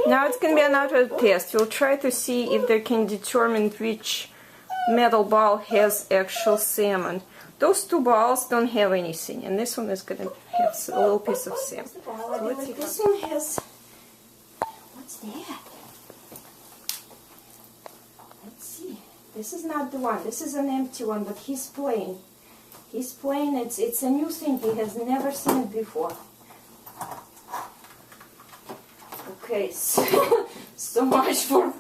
Now it's going to be another test. We'll try to see if they can determine which metal ball has actual salmon. Those two balls don't have anything, and this one is going to have a little piece of salmon. So let's see. This one has... What's that? Let's see. This is not the one. This is an empty one, but he's playing. He's playing. It's a new thing. He has never seen it before. Okay, so much for...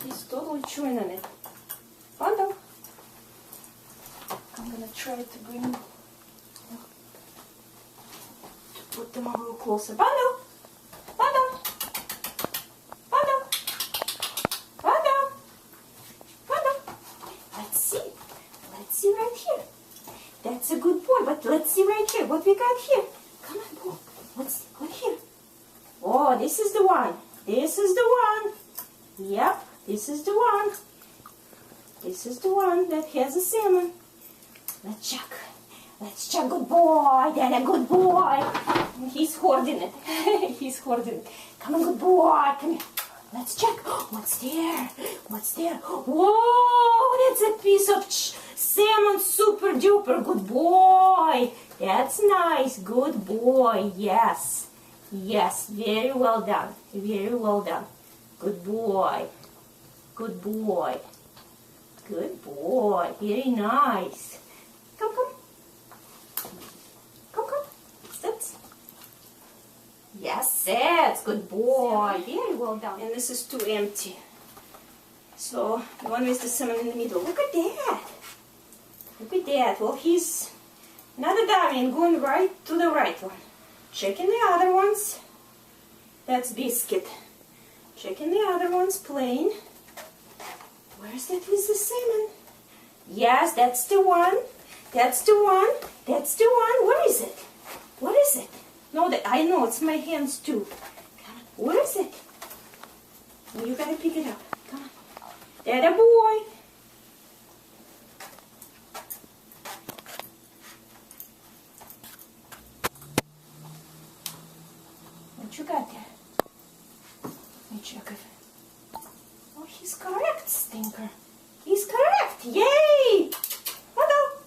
He's totally chewing on it. Bundle. I'm gonna try to bring... to put them a little closer. Bundle! Bundle! Bundle! Bundle! Bundle! Let's see. Let's see right here. That's a good boy, but let's see right here what we got here. Come on, boy. Let's see. Look here. Oh, this is the one. This is the one. Yep, this is the one. This is the one that has a salmon. Let's check. Let's check. Good boy. That's a good boy. He's hoarding it. He's hoarding it. Come on, good boy. Come here. Let's check. What's there? What's there? Whoa, that's a piece of salmon. Super duper. Good boy. That's nice. Good boy. Yes. Yes. Very well done. Very well done. Good boy. Good boy. Good boy. Very nice. Come, come. Come, come. Sit. Yes, sit. Good boy. Very well done. And this is too empty. So, the one with the salmon in the middle. Look at that. Look at that. Well, he's not a dummy and going right to the right one. Checking the other ones. That's Biscuit. Checking the other ones, plain. Where's that with the salmon? Yes, that's the one. That's the one. That's the one. Where is it? What is it? No, I know, it's my hands too. Come on. Where is it? You gotta pick it up. Come on. That a boy. What you got there? Let me check it. Oh, he's correct, Stinker. He's correct. Yay! Hello.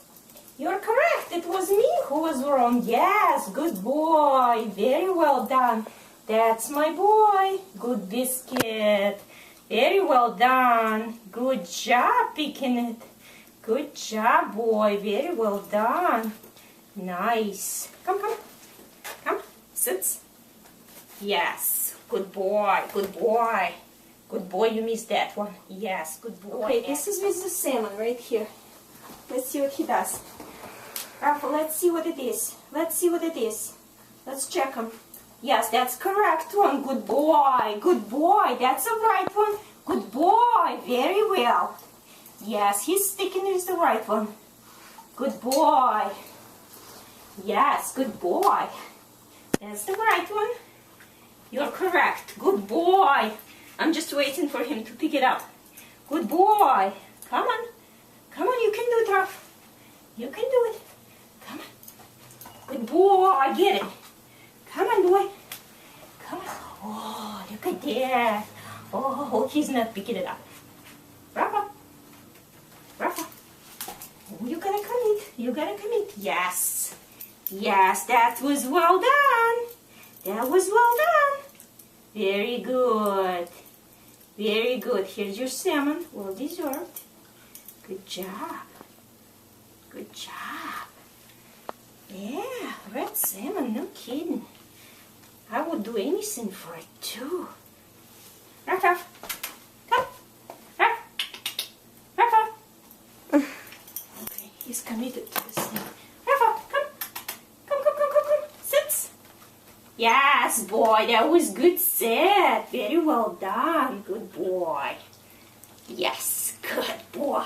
You're correct. It was me who was wrong. Yes, good boy. Very well done. That's my boy. Good Biscuit. Very well done. Good job picking it. Good job, boy. Very well done. Nice. Come, come. Come. Sit. Yes. Good boy. Good boy. Good boy, you missed that one. Yes, good boy. Okay, this is with the salmon right here. Let's see what he does. Rafa, let's see what it is. Let's see what it is. Let's check him. Yes, that's correct one. Good boy. Good boy. That's the right one. Good boy. Very well. Yes, he's sticking with the right one. Good boy. Yes, good boy. That's the right one. You're correct. Good boy. I'm just waiting for him to pick it up. Good boy. Come on. Come on, you can do it, Raf. You can do it. Come on. Good boy. I get it. Come on, boy. Come on. Oh, look at that. Oh, he's not picking it up. Rafa. Rafa. Oh, you gotta commit. You gotta commit. Yes. Yes, that was well done. That was well done. Very good. Very good. Here's your salmon. Well deserved. Good job. Good job. Yeah, red salmon, no kidding. I would do anything for it too. Ruff, ruff. Come. Ruff. Ruff, ruff. Okay, he's committed to this thing. Ruff, ruff. Come. Come, come, come, come, come. Sit. Yes, boy, that was good set. Very well done. Good boy. Yes, good boy.